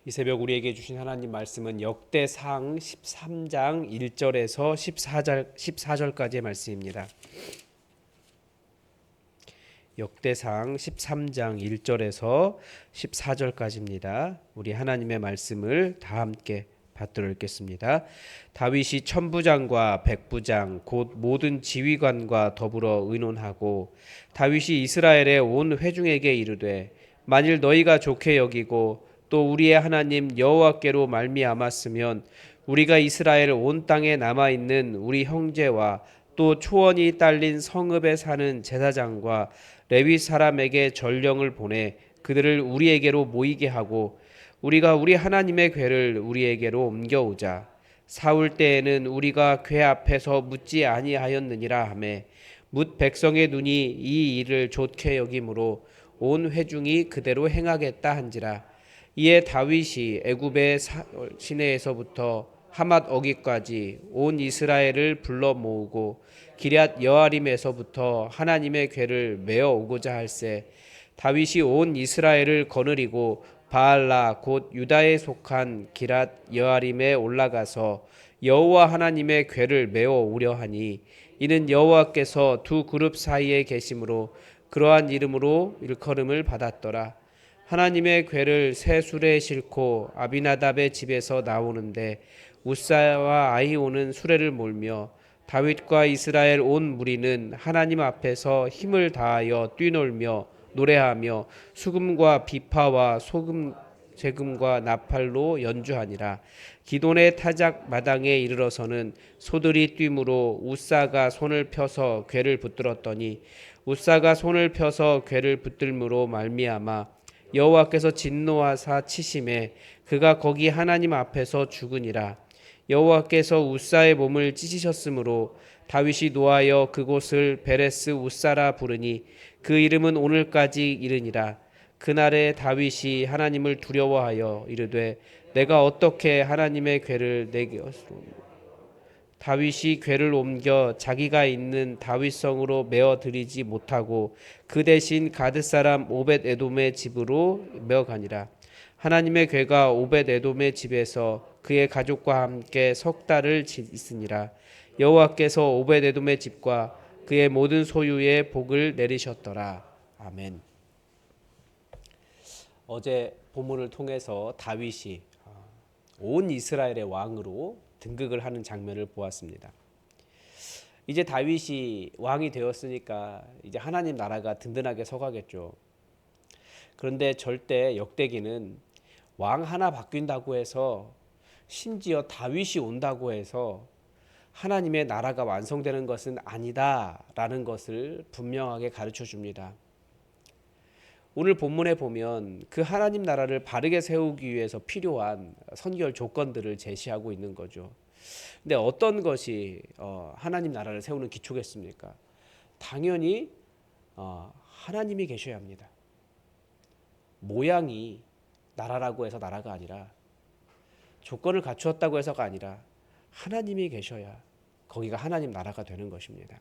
이 새벽 우리에게 주신 하나님 말씀은 역대상 13장 1절에서 14절까지의 말씀입니다. 역대상 13장 1절에서 14절까지입니다. 우리 하나님의 말씀을 다 함께 받들어 읽겠습니다. 다윗이 천부장과 백부장 곧 모든 지휘관과 더불어 의논하고 다윗이 이스라엘의 온 회중에게 이르되 만일 너희가 좋게 여기고 또 우리의 하나님 여호와께로 말미암았으면 우리가 이스라엘 온 땅에 남아 있는 우리 형제와 또 초원이 딸린 성읍에 사는 제사장과 레위 사람에게 전령을 보내 그들을 우리에게로 모이게 하고 우리가 우리 하나님의 궤를 우리에게로 옮겨오자. 사울 때에는 우리가 궤 앞에서 묻지 아니하였느니라 하매 뭇 백성의 눈이 이 일을 좋게 여김으로 온 회중이 그대로 행하겠다 한지라. 이에 다윗이 애굽의 시내에서부터 하맛 어기까지 온 이스라엘을 불러 모으고 기럇 여아림에서부터 하나님의 궤를 메어 오고자 할세 다윗이 온 이스라엘을 거느리고 바알라 곧 유다에 속한 기럇 여아림에 올라가서 여호와 하나님의 궤를 메어 오려 하니 이는 여호와께서 두 그룹 사이에 계심으로 그러한 이름으로 일컬음을 받았더라. 하나님의 궤를 새 수레에 싣고 아비나답의 집에서 나오는데 우사와 아히오는 수레를 몰며 다윗과 이스라엘 온 무리는 하나님 앞에서 힘을 다하여 뛰놀며 노래하며 수금과 비파와 소금 재금과 나팔로 연주하니라. 기돈의 타작 마당에 이르러서는 소들이 뛰므로 우사가 손을 펴서 궤를 붙들었더니 우사가 손을 펴서 궤를 붙들므로 말미암아 여호와께서 진노하사 치심에 그가 거기 하나님 앞에서 죽으니라. 여호와께서 우사의 몸을 찢으셨으므로 다윗이 노하여 그곳을 베레스 우사라 부르니 그 이름은 오늘까지 이르니라. 그날에 다윗이 하나님을 두려워하여 이르되 내가 어떻게 하나님의 궤를 내게 다윗이 궤를 옮겨 자기가 있는 다윗성으로 메어 드리지 못하고 그 대신 가드 사람 오벳 에돔의 집으로 메어 가니라. 하나님의 궤가 오벳 에돔의 집에서 그의 가족과 함께 석 달을 있으니라. 여호와께서 오벳 에돔의 집과 그의 모든 소유에 복을 내리셨더라. 아멘. 어제 본문을 통해서 다윗이 온 이스라엘의 왕으로 등극을 하는 장면을 보았습니다. 이제 다윗이 왕이 되었으니까 이제 하나님 나라가 든든하게 서가겠죠. 그런데 절대 역대기는 왕 하나 바뀐다고 해서 심지어 다윗이 온다고 해서 하나님의 나라가 완성되는 것은 아니다라는 것을 분명하게 가르쳐 줍니다. 오늘 본문에 보면 그 하나님 나라를 바르게 세우기 위해서 필요한 선결 조건들을 제시하고 있는 거죠. 근데 어떤 것이 하나님 나라를 세우는 기초겠습니까? 당연히 하나님이 계셔야 합니다. 모양이 나라라고 해서 나라가 아니라 조건을 갖추었다고 해서가 아니라 하나님이 계셔야 거기가 하나님 나라가 되는 것입니다.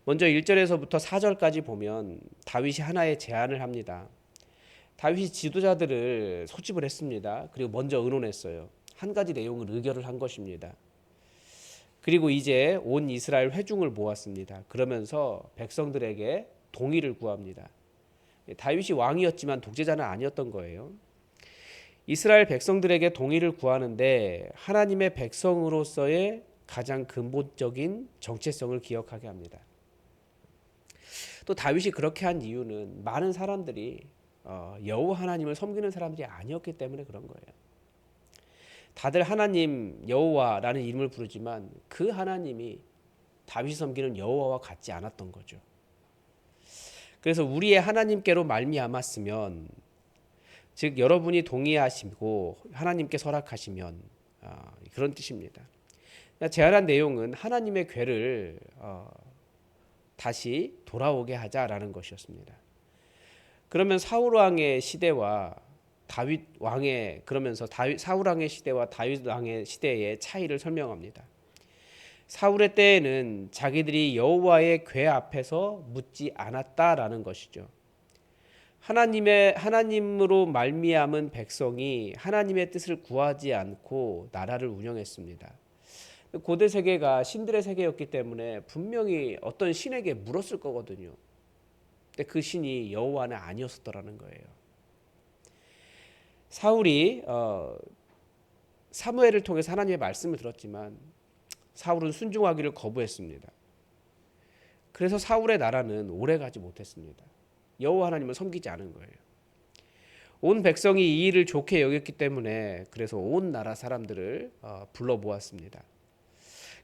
먼저 1절에서부터 4절까지 보면 다윗이 하나의 제안을 합니다. 다윗이 지도자들을 소집을 했습니다. 그리고 먼저 의논했어요. 한 가지 내용을 의결을 한 것입니다. 그리고 이제 온 이스라엘 회중을 모았습니다. 그러면서 백성들에게 동의를 구합니다. 다윗이 왕이었지만 독재자는 아니었던 거예요. 이스라엘 백성들에게 동의를 구하는데 하나님의 백성으로서의 가장 근본적인 정체성을 기억하게 합니다. 또 다윗이 그렇게 한 이유는 많은 사람들이 여호와 하나님을 섬기는 사람들이 아니었기 때문에 그런 거예요. 다들 하나님 여호와라는 이름을 부르지만 그 하나님이 다윗이 섬기는 여호와와 같지 않았던 거죠. 그래서 우리의 하나님께로 말미암았으면, 즉 여러분이 동의하시고 하나님께 설악하시면 그런 뜻입니다. 제안한 내용은 하나님의 궤를 다시 돌아오게 하자라는 것이었습니다. 그러면 사울 왕의 시대와 다윗 왕의 사울 왕의 시대와 다윗 왕의 시대의 차이를 설명합니다. 사울의 때에는 자기들이 여호와의 궤 앞에서 묻지 않았다라는 것이죠. 하나님으로 말미암은 백성이 하나님의 뜻을 구하지 않고 나라를 운영했습니다. 고대 세계가 신들의 세계였기 때문에 분명히 어떤 신에게 물었을 거거든요. 근데 그 신이 여호와는 아니었더라는 거예요. 사울이 사무엘을 통해서 하나님의 말씀을 들었지만 사울은 순종하기를 거부했습니다. 그래서 사울의 나라는 오래가지 못했습니다. 여호와 하나님을 섬기지 않은 거예요. 온 백성이 이 일을 좋게 여겼기 때문에 그래서 온 나라 사람들을 불러 모았습니다.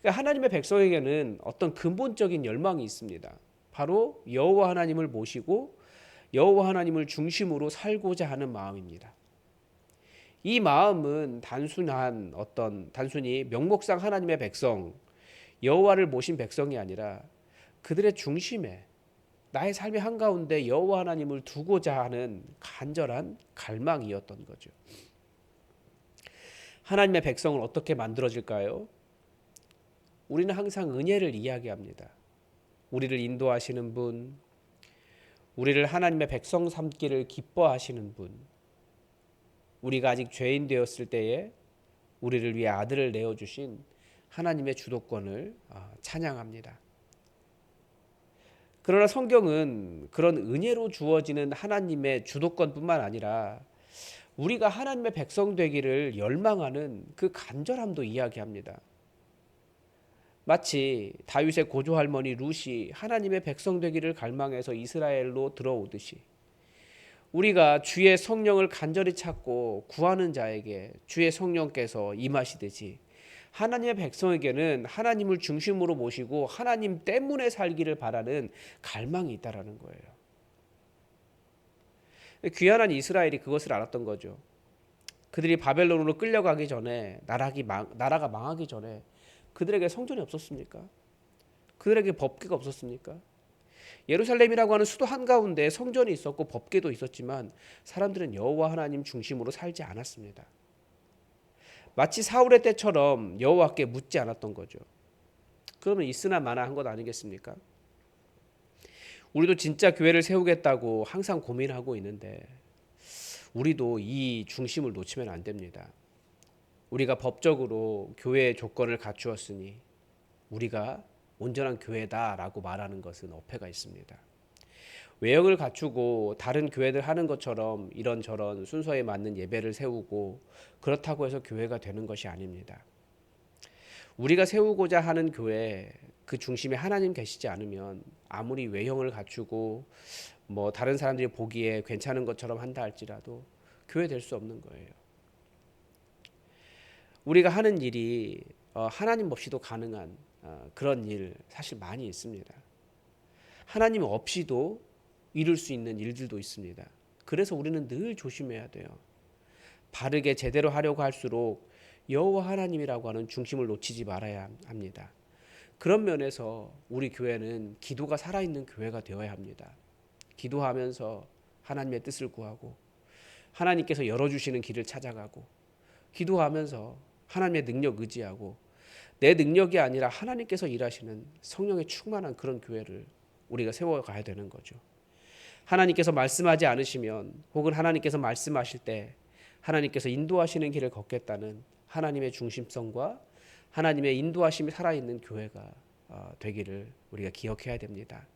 그러니까 하나님의 백성에게는 어떤 근본적인 열망이 있습니다. 바로 여호와 하나님을 모시고 여호와 하나님을 중심으로 살고자 하는 마음입니다. 이 마음은 단순히 명목상 하나님의 백성, 여호와를 모신 백성이 아니라 그들의 중심에 나의 삶의 한가운데 여호와 하나님을 두고자 하는 간절한 갈망이었던 거죠. 하나님의 백성을 어떻게 만들어질까요? 우리는 항상 은혜를 이야기합니다. 우리를 인도하시는 분, 우리를 하나님의 백성 삼기를 기뻐하시는 분, 우리가 아직 죄인 되었을 때에 우리를 위해 아들을 내어주신 하나님의 주도권을 찬양합니다. 그러나 성경은 그런 은혜로 주어지는 하나님의 주도권뿐만 아니라 우리가 하나님의 백성 되기를 열망하는 그 간절함도 이야기합니다. 마치 다윗의 고조할머니 룻이 하나님의 백성 되기를 갈망해서 이스라엘로 들어오듯이 우리가 주의 성령을 간절히 찾고 구하는 자에게 주의 성령께서 임하시듯이 하나님의 백성에게는 하나님을 중심으로 모시고 하나님 때문에 살기를 바라는 갈망이 있다라는 거예요. 귀환한 이스라엘이 그것을 알았던 거죠. 그들이 바벨론으로 끌려가기 전에 나라가 망하기 전에 그들에게 성전이 없었습니까? 그들에게 법궤가 없었습니까? 예루살렘이라고 하는 수도 한가운데 성전이 있었고 법궤도 있었지만 사람들은 여호와 하나님 중심으로 살지 않았습니다. 마치 사울의 때처럼 여호와께 묻지 않았던 거죠. 그러면 있으나 마나 한 것 아니겠습니까? 우리도 진짜 교회를 세우겠다고 항상 고민하고 있는데 우리도 이 중심을 놓치면 안 됩니다. 우리가 법적으로 교회의 조건을 갖추었으니 우리가 온전한 교회다라고 말하는 것은 어폐가 있습니다. 외형을 갖추고 다른 교회들 하는 것처럼 이런저런 순서에 맞는 예배를 세우고 그렇다고 해서 교회가 되는 것이 아닙니다. 우리가 세우고자 하는 교회 그 중심에 하나님 계시지 않으면 아무리 외형을 갖추고 다른 사람들이 보기에 괜찮은 것처럼 한다 할지라도 교회 될 수 없는 거예요. 우리가 하는 일이 하나님 없이도 가능한 그런 일 사실 많이 있습니다. 하나님 없이도 이룰 수 있는 일들도 있습니다. 그래서 우리는 늘 조심해야 돼요. 바르게 제대로 하려고 할수록 여호와 하나님이라고 하는 중심을 놓치지 말아야 합니다. 그런 면에서 우리 교회는 기도가 살아있는 교회가 되어야 합니다. 기도하면서 하나님의 뜻을 구하고 하나님께서 열어주시는 길을 찾아가고 기도하면서 하나님의 능력 의지하고 내 능력이 아니라 하나님께서 일하시는 성령의 충만한 그런 교회를 우리가 세워가야 되는 거죠. 하나님께서 말씀하지 않으시면 혹은 하나님께서 말씀하실 때 하나님께서 인도하시는 길을 걷겠다는 하나님의 중심성과 하나님의 인도하심이 살아있는 교회가 되기를 우리가 기억해야 됩니다.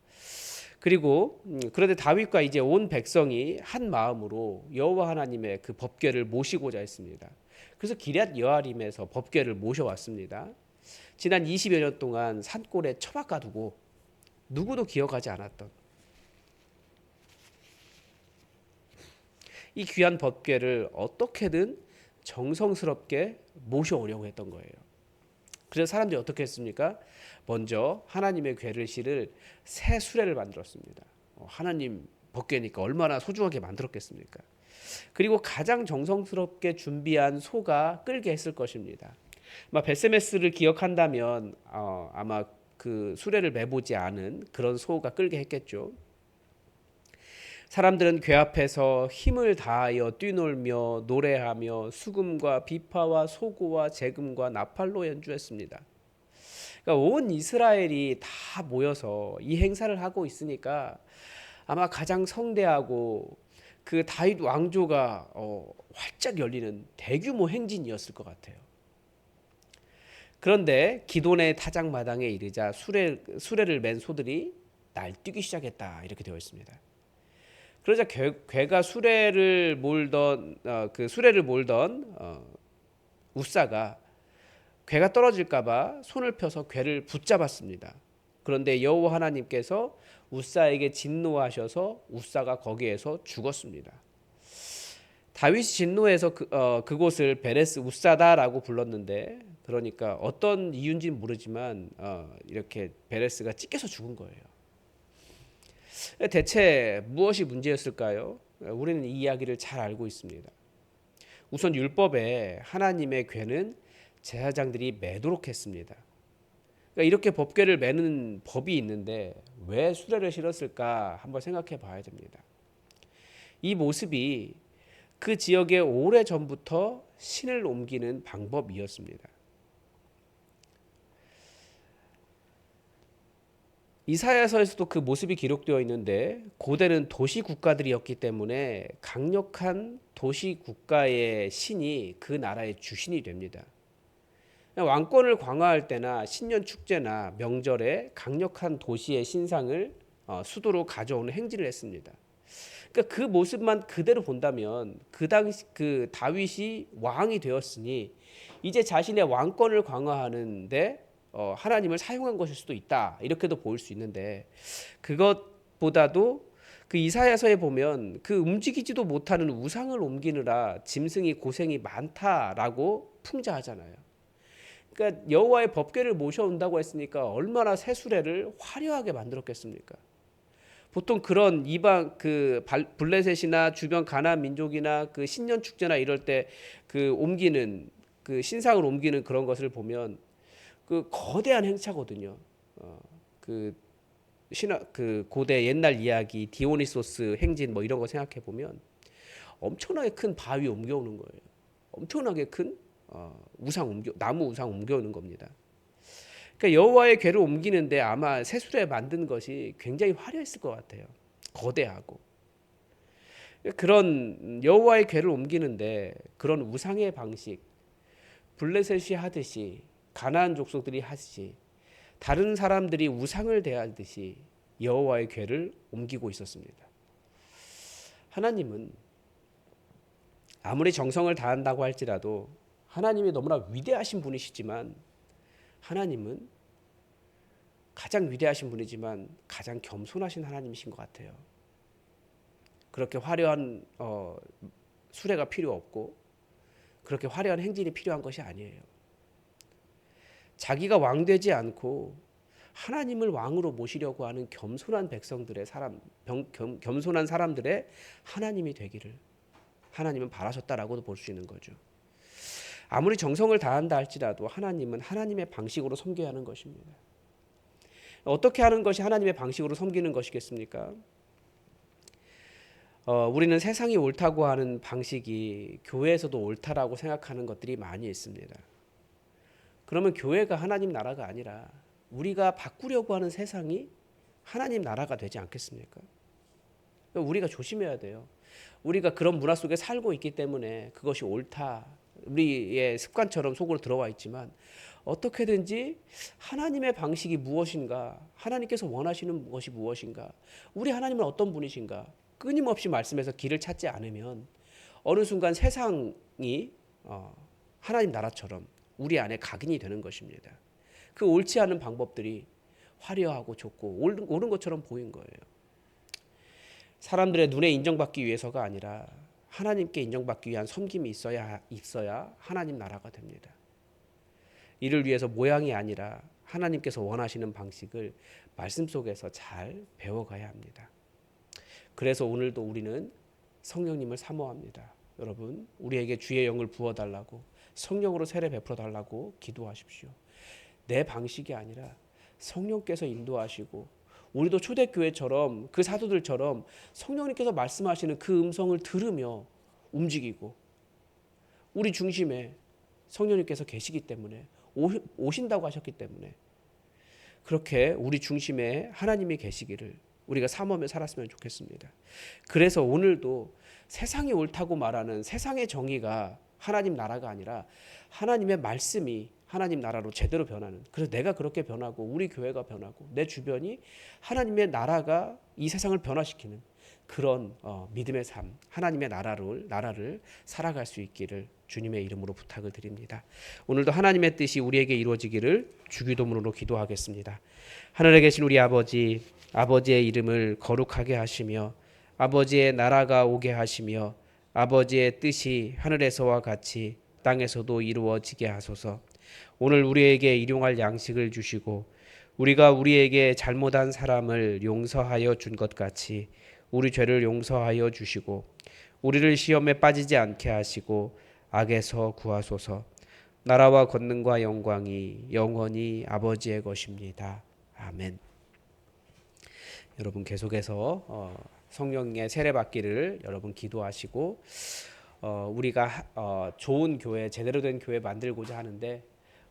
그리고 그런데 다윗과 이제 온 백성이 한 마음으로 여호와 하나님의 그 법궤를 모시고자 했습니다. 그래서 기럇 여아림에서 법궤를 모셔왔습니다. 지난 20여 년 동안 산골에 처박아 두고 누구도 기억하지 않았던 이 귀한 법궤를 어떻게든 정성스럽게 모셔오려고 했던 거예요. 그래서 사람들이 어떻게 했습니까? 먼저 하나님의 궤를 실을 새 수레를 만들었습니다. 하나님 법궤니까 얼마나 소중하게 만들었겠습니까? 그리고 가장 정성스럽게 준비한 소가 끌게 했을 것입니다. 아마 베세메스를 기억한다면 아마 그 수레를 매보지 않은 그런 소가 끌게 했겠죠. 사람들은 궤 앞에서 힘을 다하여 뛰놀며 노래하며 수금과 비파와 소고와 재금과 나팔로 연주했습니다. 그러니까 온 이스라엘이 다 모여서 이 행사를 하고 있으니까 아마 가장 성대하고 그 다윗 왕조가 활짝 열리는 대규모 행진이었을 것 같아요. 그런데 기돈의 타작마당에 이르자 수레를 맨 소들이 날뛰기 시작했다 이렇게 되어 있습니다. 그러자 괴가 수레를 몰던 웃사가 괴가 떨어질까봐 손을 펴서 괴를 붙잡았습니다. 그런데 여호와 하나님께서 웃사에게 진노하셔서 웃사가 거기에서 죽었습니다. 다윗이 진노해서 그곳을 베레스 웃사다라고 불렀는데, 그러니까 어떤 이유인지는 모르지만 이렇게 베레스가 찢겨서 죽은 거예요. 대체 무엇이 문제였을까요? 우리는 이 이야기를 잘 알고 있습니다. 우선 율법에 하나님의 궤는 제사장들이 매도록 했습니다. 그러니까 이렇게 법궤를 매는 법이 있는데 왜 수레를 실었을까 한번 생각해 봐야 됩니다. 이 모습이 그 지역에 오래 전부터 신을 옮기는 방법이었습니다. 이사야서에서도 그 모습이 기록되어 있는데, 고대는 도시 국가들이었기 때문에 강력한 도시 국가의 신이 그 나라의 주신이 됩니다. 왕권을 강화할 때나 신년 축제나 명절에 강력한 도시의 신상을 수도로 가져오는 행진을 했습니다. 그러니까 그 모습만 그대로 본다면 그 당시 그 다윗이 왕이 되었으니 이제 자신의 왕권을 강화하는데 하나님을 사용한 것일 수도 있다 이렇게도 볼 수 있는데, 그것보다도 그 이사야서에 보면 그 움직이지도 못하는 우상을 옮기느라 짐승이 고생이 많다라고 풍자하잖아요. 그러니까 여호와의 법궤를 모셔온다고 했으니까 얼마나 새 수레를 화려하게 만들었겠습니까? 보통 그런 이방 블레셋이나 주변 가나안 민족이나 그 신년 축제나 이럴 때 그 옮기는 그 신상을 옮기는 그런 것을 보면 그 거대한 행차거든요. 그 고대 옛날 이야기 디오니소스 행진 뭐 이런 거 생각해 보면 엄청나게 큰 바위 옮겨오는 거예요. 엄청나게 큰 나무 우상 옮겨오는 겁니다. 그러니까 여호와의 궤를 옮기는데 아마 새수레 만든 것이 굉장히 화려했을 것 같아요. 거대하고. 그런 여호와의 궤를 옮기는데 그런 우상의 방식, 블레셋이 하듯이 가나안 족속들이 하듯이 다른 사람들이 우상을 대하듯이 여호와의 궤를 옮기고 있었습니다. 하나님은 아무리 정성을 다한다고 할지라도 하나님이 너무나 위대하신 분이시지만, 하나님은 가장 위대하신 분이지만 가장 겸손하신 하나님이신 것 같아요. 그렇게 화려한 수레가 필요 없고 그렇게 화려한 행진이 필요한 것이 아니에요. 자기가 왕되지 않고 하나님을 왕으로 모시려고 하는 겸손한 겸손한 사람들의 하나님이 되기를 하나님은 바라셨다라고도 볼 수 있는 거죠. 아무리 정성을 다한다 할지라도 하나님은 하나님의 방식으로 섬겨야 하는 것입니다. 어떻게 하는 것이 하나님의 방식으로 섬기는 것이겠습니까? 우리는 세상이 옳다고 하는 방식이 교회에서도 옳다라고 생각하는 것들이 많이 있습니다. 그러면 교회가 하나님 나라가 아니라 우리가 바꾸려고 하는 세상이 하나님 나라가 되지 않겠습니까? 우리가 조심해야 돼요. 우리가 그런 문화 속에 살고 있기 때문에 그것이 옳다, 우리의 습관처럼 속으로 들어와 있지만, 어떻게든지 하나님의 방식이 무엇인가, 하나님께서 원하시는 것이 무엇인가, 우리 하나님은 어떤 분이신가 끊임없이 말씀해서 길을 찾지 않으면 어느 순간 세상이 하나님 나라처럼 우리 안에 각인이 되는 것입니다. 그 옳지 않은 방법들이 화려하고 좋고 옳은 것처럼 보인 거예요. 사람들의 눈에 인정받기 위해서가 아니라 하나님께 인정받기 위한 섬김이 있어야 하나님 나라가 됩니다. 이를 위해서 모양이 아니라 하나님께서 원하시는 방식을 말씀 속에서 잘 배워가야 합니다. 그래서 오늘도 우리는 성령님을 사모합니다. 여러분, 우리에게 주의 영을 부어달라고, 성령으로 세례 베풀어달라고 기도하십시오. 내 방식이 아니라 성령께서 인도하시고, 우리도 초대교회처럼 그 사도들처럼 성령님께서 말씀하시는 그 음성을 들으며 움직이고, 우리 중심에 성령님께서 계시기 때문에, 오신다고 하셨기 때문에 그렇게 우리 중심에 하나님이 계시기를 우리가 사모하며 살았으면 좋겠습니다. 그래서 오늘도 세상이 옳다고 말하는 세상의 정의가 하나님 나라가 아니라 하나님의 말씀이 하나님 나라로 제대로 변하는, 그래서 내가 그렇게 변하고 우리 교회가 변하고 내 주변이 하나님의 나라가 이 세상을 변화시키는 그런 믿음의 삶, 하나님의 나라를 살아갈 수 있기를 주님의 이름으로 부탁을 드립니다. 오늘도 하나님의 뜻이 우리에게 이루어지기를 주기도문으로 기도하겠습니다. 하늘에 계신 우리 아버지, 아버지의 이름을 거룩하게 하시며 아버지의 나라가 오게 하시며 아버지의 뜻이 하늘에서와 같이 땅에서도 이루어지게 하소서. 오늘 우리에게 일용할 양식을 주시고 우리가 우리에게 잘못한 사람을 용서하여 준 것 같이 우리 죄를 용서하여 주시고 우리를 시험에 빠지지 않게 하시고 악에서 구하소서. 나라와 권능과 영광이 영원히 아버지의 것입니다. 아멘. 여러분 계속해서 성령의 세례 받기를 여러분 기도하시고 우리가 좋은 교회, 제대로 된 교회 만들고자 하는데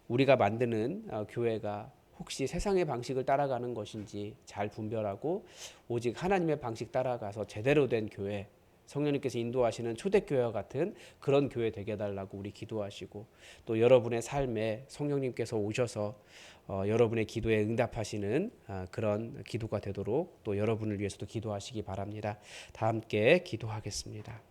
우리가 만드는 교회가 혹시 세상의 방식을 따라가는 것인지 잘 분별하고 오직 하나님의 방식 따라가서 제대로 된 교회, 성령님께서 인도하시는 초대교회와 같은 그런 교회 되게 해달라고 우리 기도하시고 또 여러분의 삶에 성령님께서 오셔서 여러분의 기도에 응답하시는 그런 기도가 되도록 또 여러분을 위해서도 기도하시기 바랍니다. 다 함께 기도하겠습니다.